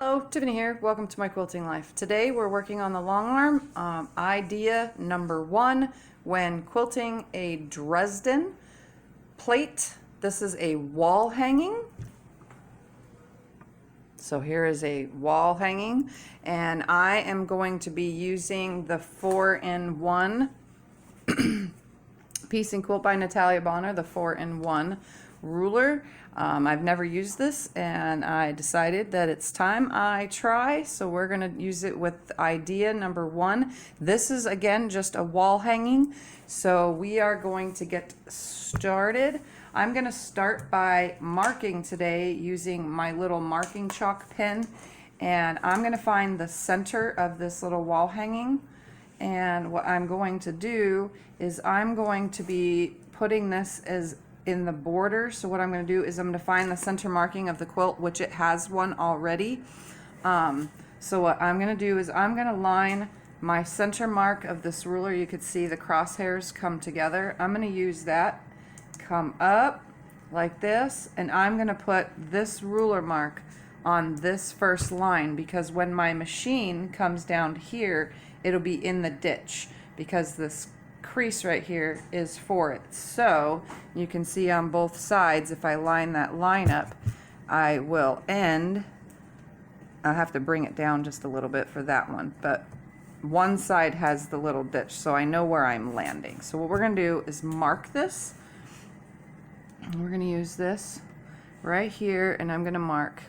Hello, Tiffany here. Welcome to my quilting life. Today we're working on the long arm. Idea number 1 when quilting a Dresden plate. This is a wall hanging. So here is a wall hanging, and I am going to be using the 4-in-1 Piece and Quilt by Natalia Bonner, the 4-in-1 ruler. I've never used this, and I decided that it's time I try, so we're going to use it with idea number 1. This is again just a wall hanging, so we are going to get started. I'm going to start by marking today using my little marking chalk pen, and I'm going to find the center of this little wall hanging. And what I'm going to do is I'm going to be putting this as in the border. So what I'm going to do is I'm going to find the center marking of the quilt, which it has one already. So what I'm going to do is I'm going to line my center mark of this ruler. You could see the crosshairs come together. I'm going to use that, come up like this, and I'm going to put this ruler mark on this first line, because when my machine comes down here, it'll be in the ditch, because this crease right here is for it. So you can see on both sides, if I line that line up, I will end. I'll have to bring it down just a little bit for that one, but one side has the little ditch, so I know where I'm landing. So what we're going to do is mark this. We're going to use this right here, and I'm going to mark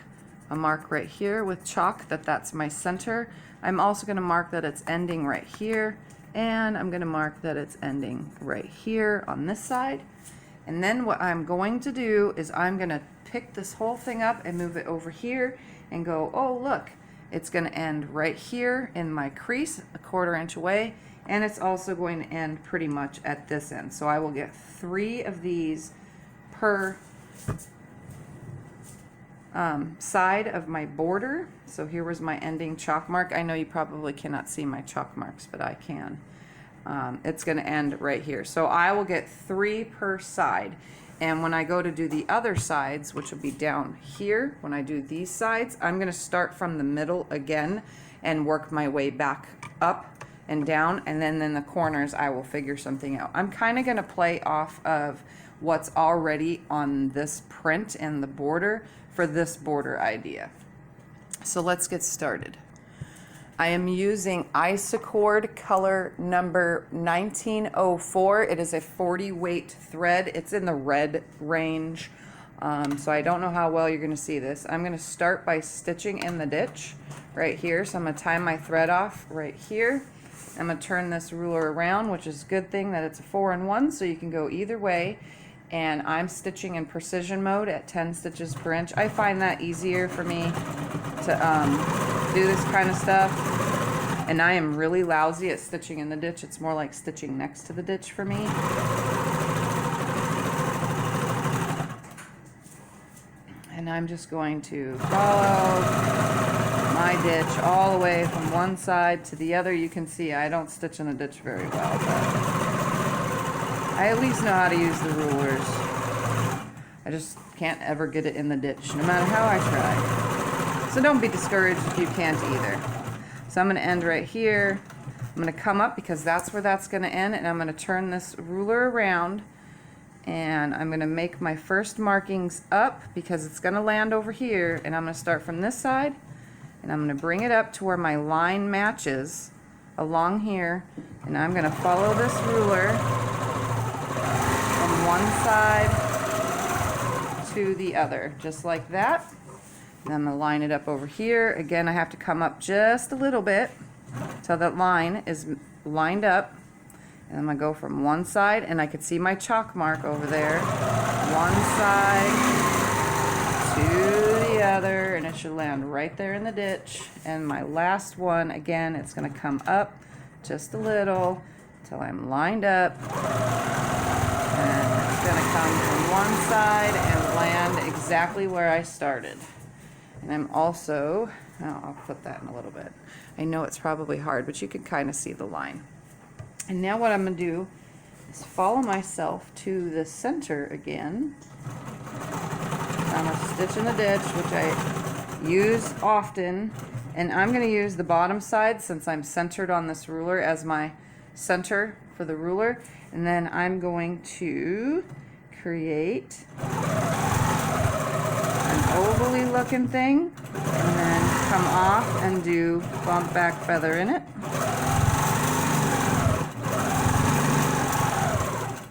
a mark right here with chalk that's my center. I'm also going to mark that it's ending right here, and I'm going to mark that it's ending right here on this side. And then what I'm going to do is I'm going to pick this whole thing up and move it over here and go, oh look, it's going to end right here in my crease, a 1/4 inch away, and it's also going to end pretty much at this end. So I will get 3 of these per side of my border. So here was my ending chalk mark. I know you probably cannot see my chalk marks, but I can. It's going to end right here. So I will get 3 per side. And when I go to do the other sides, which will be down here, when I do these sides, I'm going to start from the middle again and work my way back up and down. And then in the corners, I will figure something out. I'm kind of going to play off of what's already on this print and the border for this border idea. So let's get started. I am using Isocord color number 1904. It is a 40 weight thread. It's in the red range, so I don't know how well you're going to see this. I'm going to start by stitching in the ditch right here. So I'm going to tie my thread off right here. I'm going to turn this ruler around, which is a good thing that it's a 4-in-1, so you can go either way. And I'm stitching in precision mode at 10 stitches per inch. I find that easier for me to do this kind of stuff. And I am really lousy at stitching in the ditch. It's more like stitching next to the ditch for me. And I'm just going to follow my ditch all the way from one side to the other. You can see I don't stitch in the ditch very well, but I at least know how to use the rulers. I just can't ever get it in the ditch, no matter how I try. So don't be discouraged if you can't either. So I'm going to end right here. I'm going to come up because that's where that's going to end, and I'm going to turn this ruler around, and I'm going to make my first markings up because it's going to land over here, and I'm going to start from this side, and I'm going to bring it up to where my line matches along here, and I'm going to follow this ruler one side to the other, just like that. And I'm going to line it up over here. Again, I have to come up just a little bit till that line is lined up. And I'm going to go from one side, and I can see my chalk mark over there. One side to the other, and it should land right there in the ditch. And my last one, again, it's going to come up just a little till I'm lined up. Going to come from one side and land exactly where I started. And I'm also, I'll put that in a little bit. I know it's probably hard, but you can kind of see the line. And now what I'm going to do is follow myself to the center again. I'm going to stitch in the ditch, which I use often. And I'm going to use the bottom side since I'm centered on this ruler as my center for the ruler. And then I'm going to create an ovally looking thing and then come off and do bump back feather in it.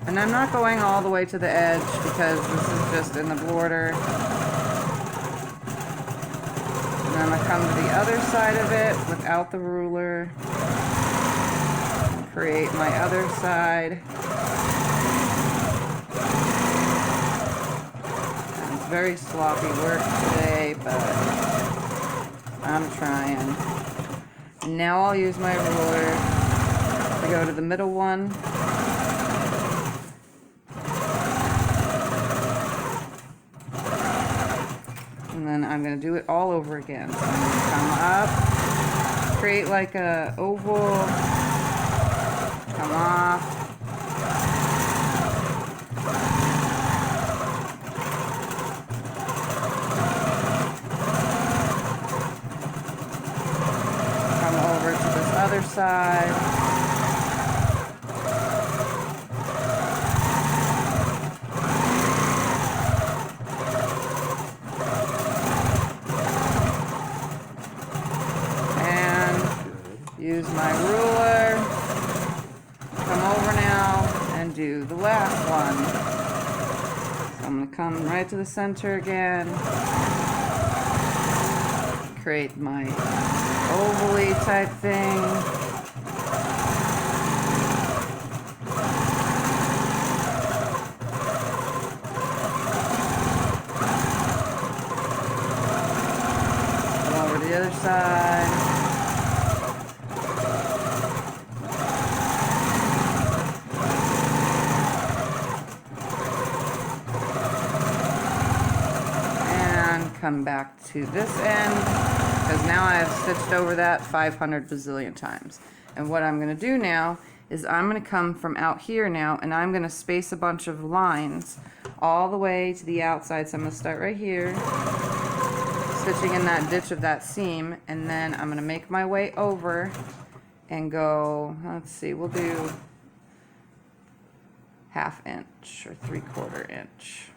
And I'm not going all the way to the edge because this is just in the border. And then I'm going to come to the other side of it without the ruler. Create my other side. And it's very sloppy work today, but I'm trying. And now I'll use my ruler to go to the middle one. And then I'm going to do it all over again. So I'm going to come up, create like a oval, come off, come over to this other side. Use my ruler, come over now, and do the last one. So I'm going to come right to the center again, create my ovally type thing. Come over to the other side. Come back to this end because now I have stitched over that 500 bazillion times. And what I'm going to do now is I'm going to come from out here now and I'm going to space a bunch of lines all the way to the outside. So I'm going to start right here, stitching in that ditch of that seam, and then I'm going to make my way over and go, let's see, we'll do 1/2 inch or 3/4 inch.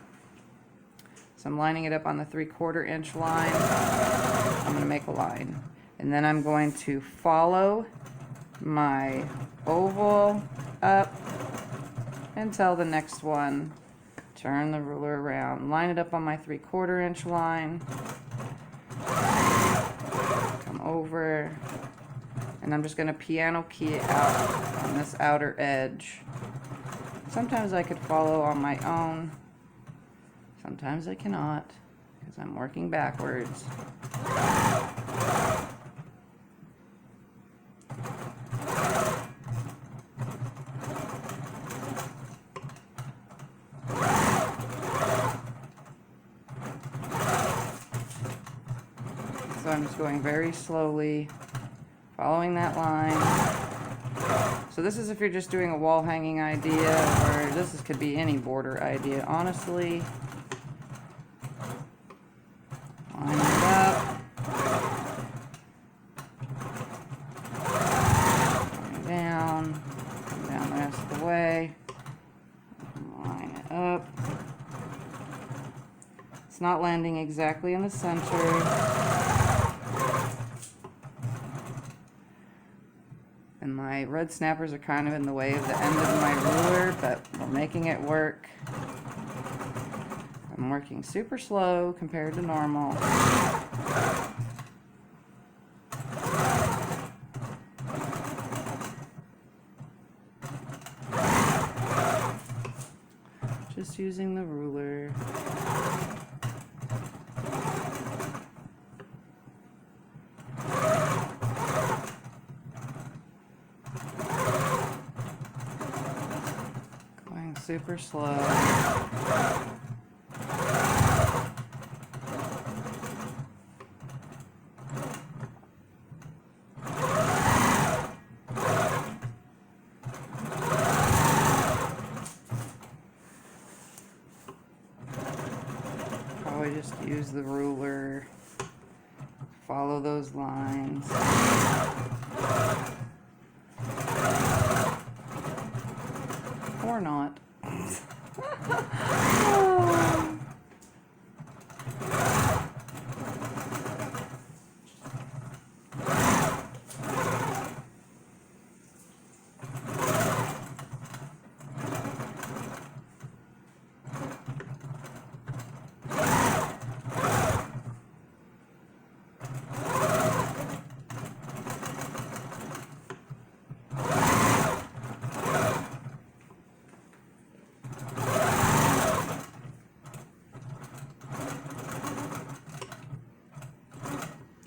So I'm lining it up on the 3/4 inch line. I'm going to make a line. And then I'm going to follow my oval up until the next one. Turn the ruler around. Line it up on my 3/4 inch line. Come over. And I'm just going to piano key it out on this outer edge. Sometimes I could follow on my own. Sometimes I cannot, because I'm working backwards. So I'm just going very slowly, following that line. So this is if you're just doing a wall hanging idea, or could be any border idea, honestly. Line it up. Down. Come down the rest of the way. Line it up. It's not landing exactly in the center. And my red snappers are kind of in the way of the end of my ruler, but we're making it work. I'm working super slow compared to normal. Just using the ruler. Going super slow. Just use the ruler follow those lines. Or not.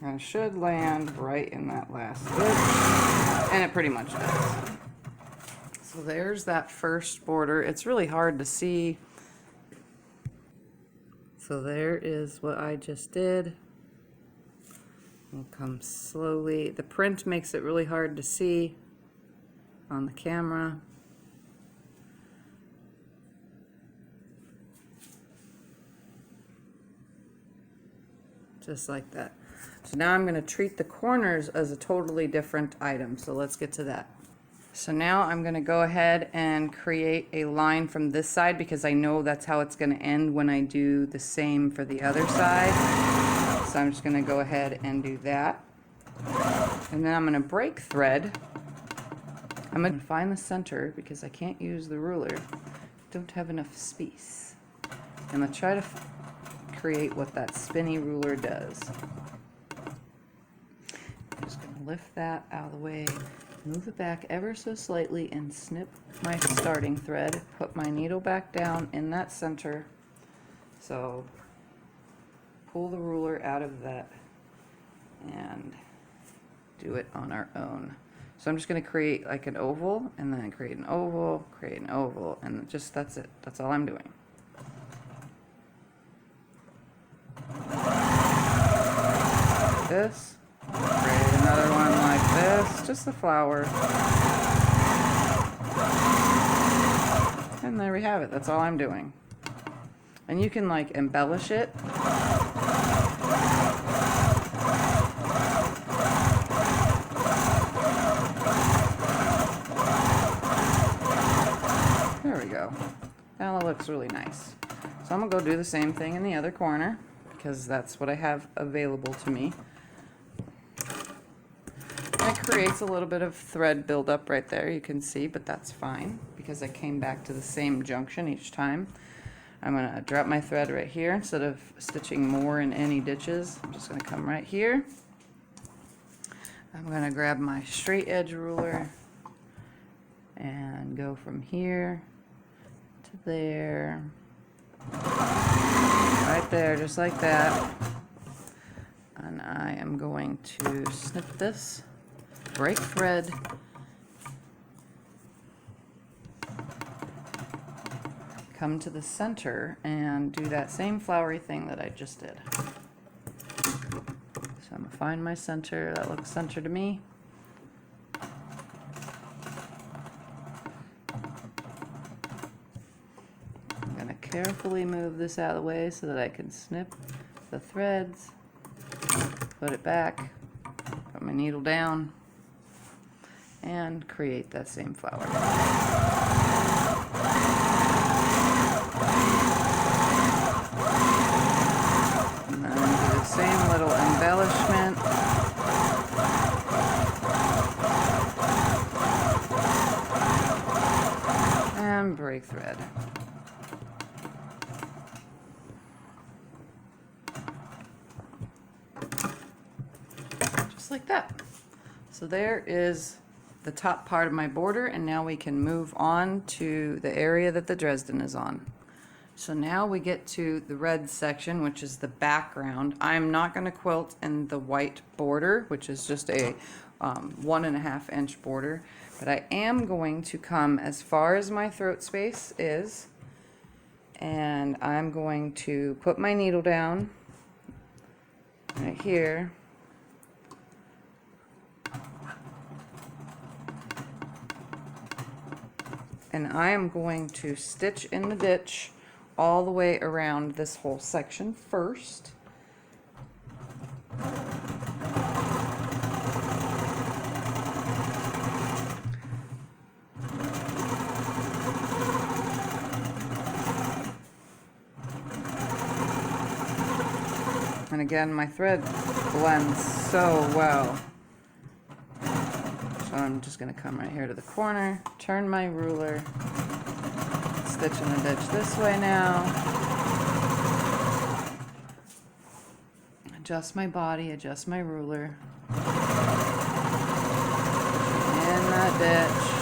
And it should land right in that last stitch, and it pretty much does. So there's that first border. It's really hard to see. So there is what I just did. We'll come slowly. The print makes it really hard to see on the camera. Just like that. So now I'm going to treat the corners as a totally different item. So let's get to that. So now I'm going to go ahead and create a line from this side because I know that's how it's going to end when I do the same for the other side. So I'm just going to go ahead and do that. And then I'm going to break thread. I'm going to find the center because I can't use the ruler. Don't have enough space. I'm going to try to create what that spinny ruler does. I'm just going to lift that out of the way, move it back ever so slightly, and snip my starting thread. Put my needle back down in that center. So pull the ruler out of that and do it on our own. So I'm just going to create like an oval, and then create an oval, and just that's it. That's all I'm doing. This, create another one like this, just the flower, and there we have it. That's all I'm doing. And you can like embellish it. There we go. Now it looks really nice. So I'm gonna go do the same thing in the other corner because that's what I have available to me. It creates a little bit of thread buildup right there, you can see, but that's fine because I came back to the same junction each time. I'm going to drop my thread right here instead of stitching more in any ditches. I'm just going to come right here. I'm going to grab my straight edge ruler and go from here to there, right there, just like that. And I am going to snip this, break thread, come to the center and do that same flowery thing that I just did. So I'm gonna find my center. That looks center to me. I'm gonna carefully move this out of the way so that I can snip the threads, put it back, put my needle down, and create that same flower. And then do the same little embellishment. And break thread. Just like that. So there is the top part of my border, and now we can move on to the area that the Dresden is on. So now we get to the red section, which is the background. I'm not going to quilt in the white border, which is just a 1.5 inch border, but I am going to come as far as my throat space is, and I'm going to put my needle down right here. And I am going to stitch in the ditch all the way around this whole section first. And again, my thread blends so well. So I'm just going to come right here to the corner, turn my ruler, stitch in the ditch this way now. Adjust my body, adjust my ruler. In that ditch.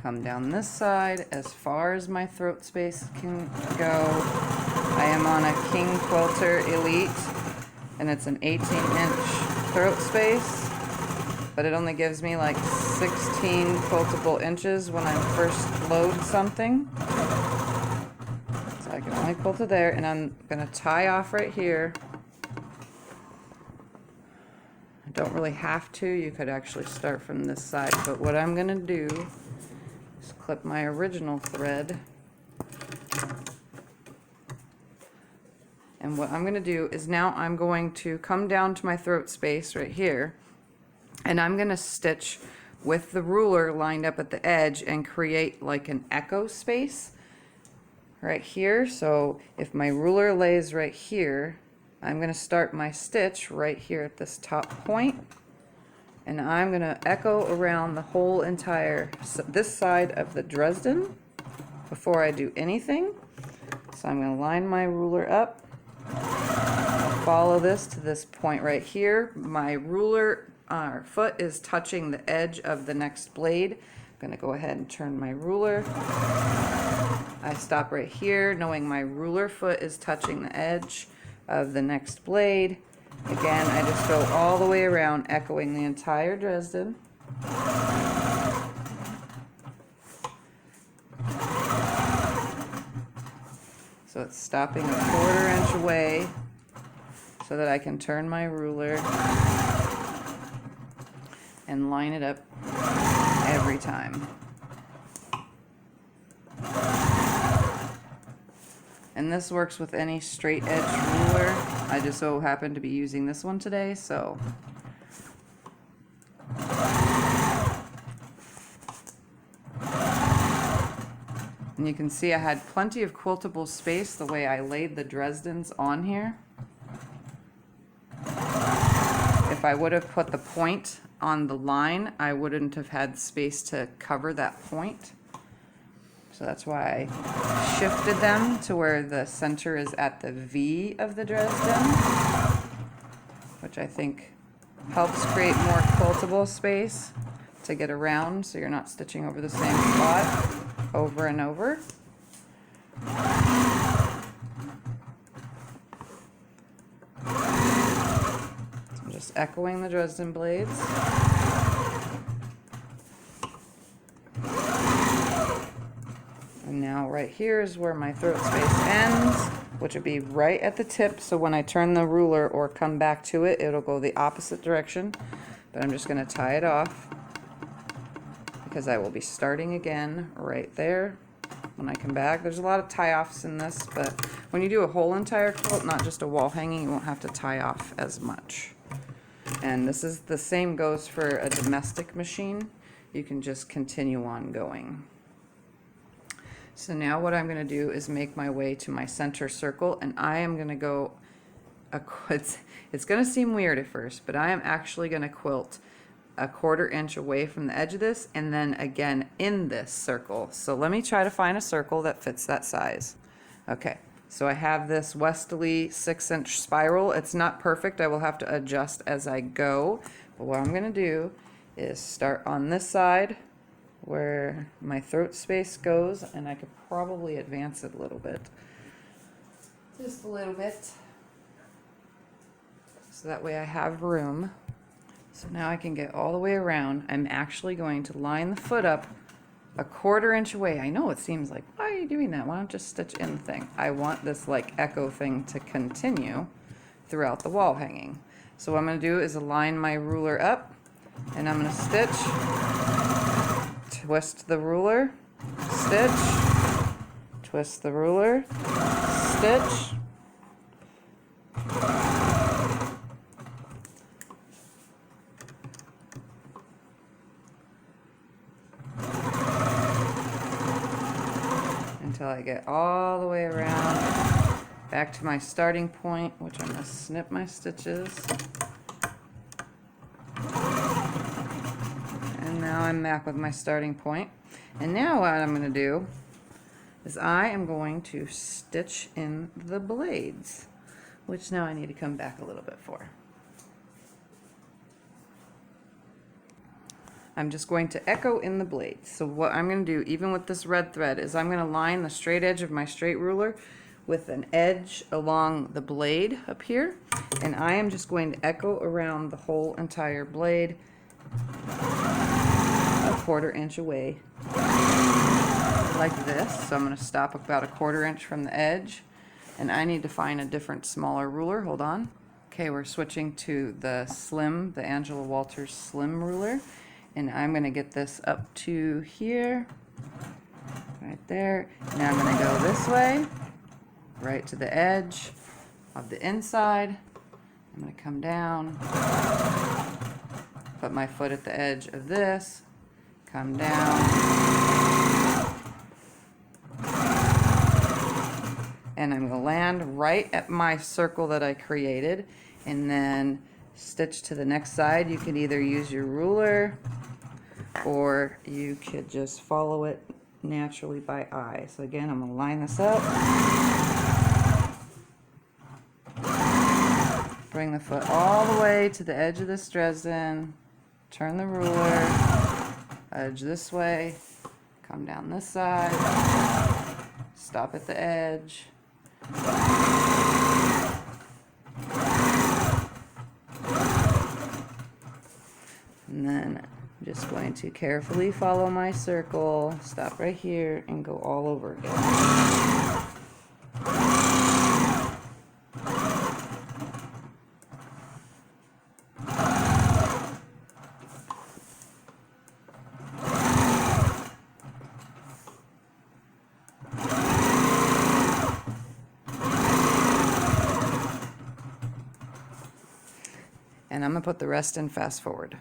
Come down this side as far as my throat space can go. I am on a King Quilter Elite, and it's an 18-inch throat space, but it only gives me like 16 quiltable inches when I first load something. So I can only quilt it there, and I'm gonna tie off right here. I don't really have to. You could actually start from this side, but what I'm gonna do is clip my original thread. And what I'm going to do is now I'm going to come down to my throat space right here, and I'm going to stitch with the ruler lined up at the edge and create like an echo space right here. So if my ruler lays right here, I'm going to start my stitch right here at this top point, and I'm going to echo around the whole entire this side of the Dresden before I do anything. So I'm going to line my ruler up. Follow this to this point right here. My ruler foot is touching the edge of the next blade. I'm going to go ahead and turn my ruler. I stop right here, knowing my ruler foot is touching the edge of the next blade. Again, I just go all the way around, echoing the entire Dresden. So it's stopping a 1/4 inch away so that I can turn my ruler and line it up every time. And this works with any straight edge ruler. I just so happen to be using this one today, so. And you can see I had plenty of quiltable space the way I laid the Dresdens on here. If I would have put the point on the line, I wouldn't have had space to cover that point. So that's why I shifted them to where the center is at the V of the Dresden, which I think helps create more quiltable space to get around so you're not stitching over the same spot over and over. So I'm just echoing the Dresden blades. And now right here is where my throat space ends, which would be right at the tip, so when I turn the ruler or come back to it, it'll go the opposite direction. But I'm just going to tie it off because I will be starting again right there when I come back. There's a lot of tie-offs in this, but when you do a whole entire quilt, not just a wall hanging, you won't have to tie off as much. And this is the same goes for a domestic machine. You can just continue on going. So now what I'm going to do is make my way to my center circle, and I am going to go, it's going to seem weird at first, but I am actually going to quilt a 1/4 inch away from the edge of this, and then again in this circle. So let me try to find a circle that fits that size. Okay, so I have this westerly 6-inch spiral. It's not perfect. I will have to adjust as I go, but what I'm going to do is start on this side where my throat space goes, and I could probably advance it a little bit. Just a little bit. So that way I have room. So now I can get all the way around. I'm actually going to line the foot up a 1/4 inch away. I know it seems like, why are you doing that? Why don't you just stitch in the thing? I want this like echo thing to continue throughout the wall hanging. So what I'm going to do is align my ruler up, and I'm going to stitch, twist the ruler, stitch, twist the ruler, stitch, until I get all the way around back to my starting point, which I'm going to snip my stitches. And now I'm back with my starting point. And now what I'm going to do is I am going to stitch in the blades, which now I need to come back a little bit for. I'm just going to echo in the blades. So what I'm going to do, even with this red thread, is I'm going to line the straight edge of my straight ruler with an edge along the blade up here, and I am just going to echo around the whole entire blade a 1/4 inch away like this. So I'm going to stop about a 1/4 inch from the edge, and I need to find a different smaller ruler. Hold on. Okay, we're switching to the slim, the Angela Walters slim ruler, and I'm going to get this up to here, right there. Now I'm going to go this way, right to the edge of the inside. I'm going to come down, put my foot at the edge of this, come down, and I'm going to land right at my circle that I created, and then stitch to the next side. You can either use your ruler or you could just follow it naturally by eye. So again, I'm going to line this up, bring the foot all the way to the edge of this Dresden, turn the ruler, edge this way, come down this side, stop at the edge, and then I'm just going to carefully follow my circle, stop right here, and go all over again. And I'm going to put the rest in fast forward.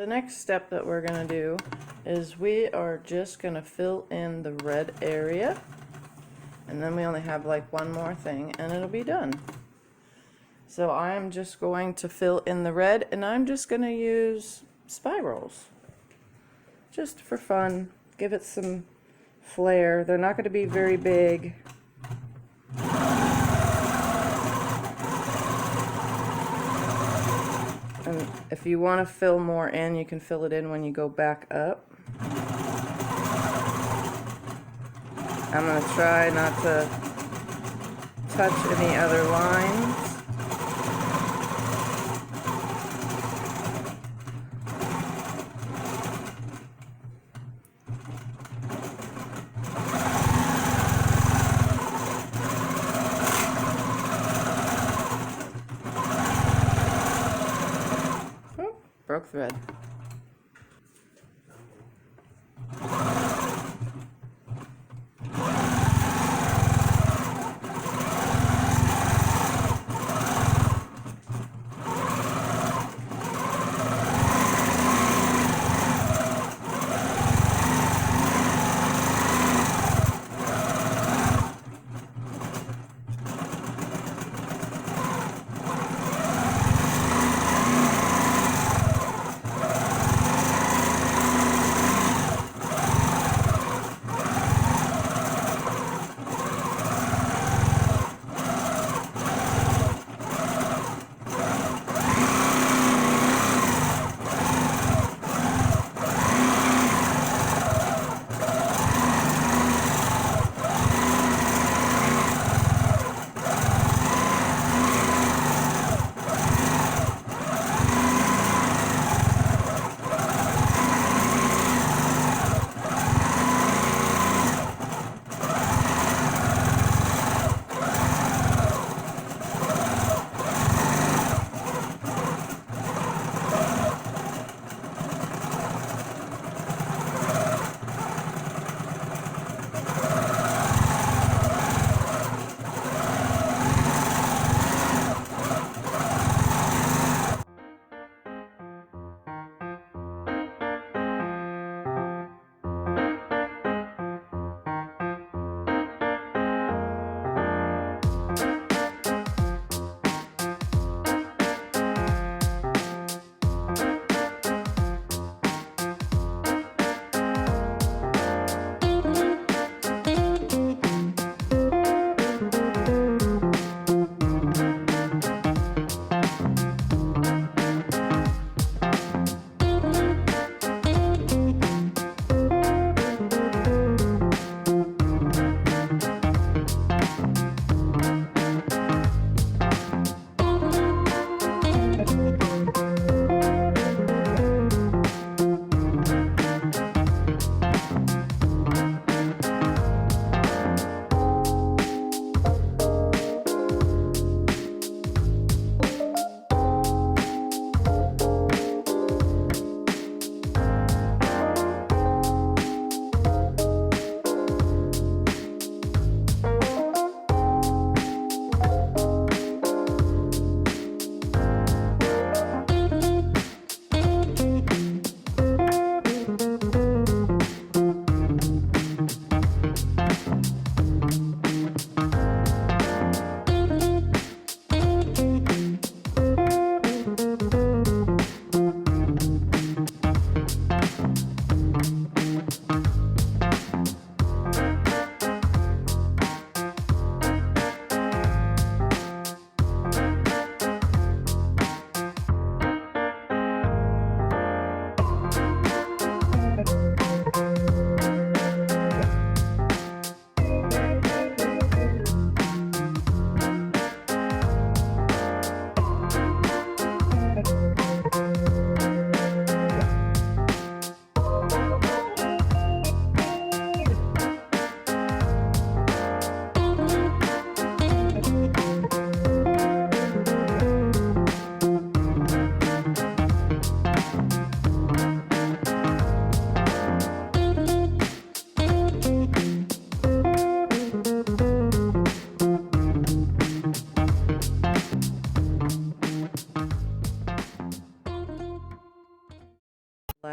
The next step that we're going to do is we are just going to fill in the red area, and then we only have like one more thing and it'll be done. So I'm just going to fill in the red, and I'm just going to use spirals just for fun, give it some flair. They're not going to be very big. And if you want to fill more in, you can fill it in when you go back up. I'm going to try not to touch any other lines. Broke thread.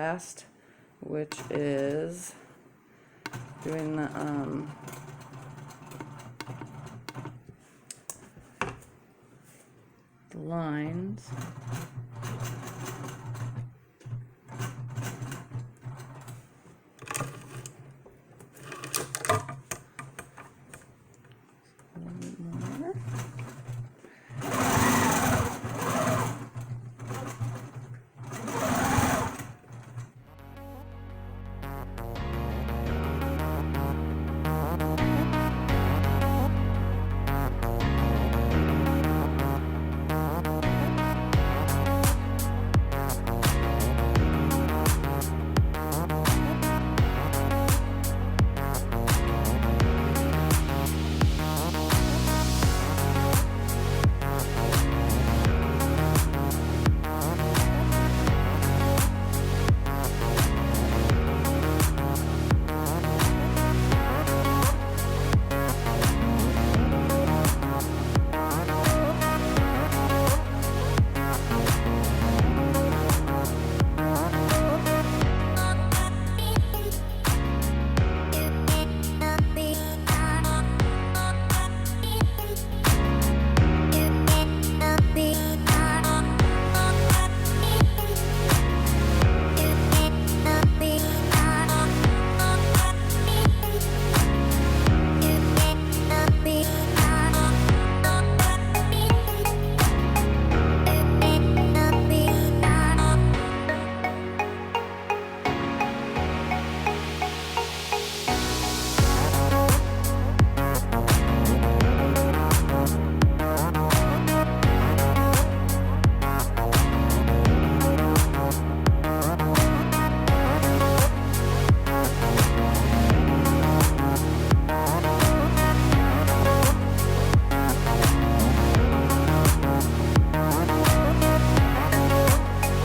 last, which is doing the lines.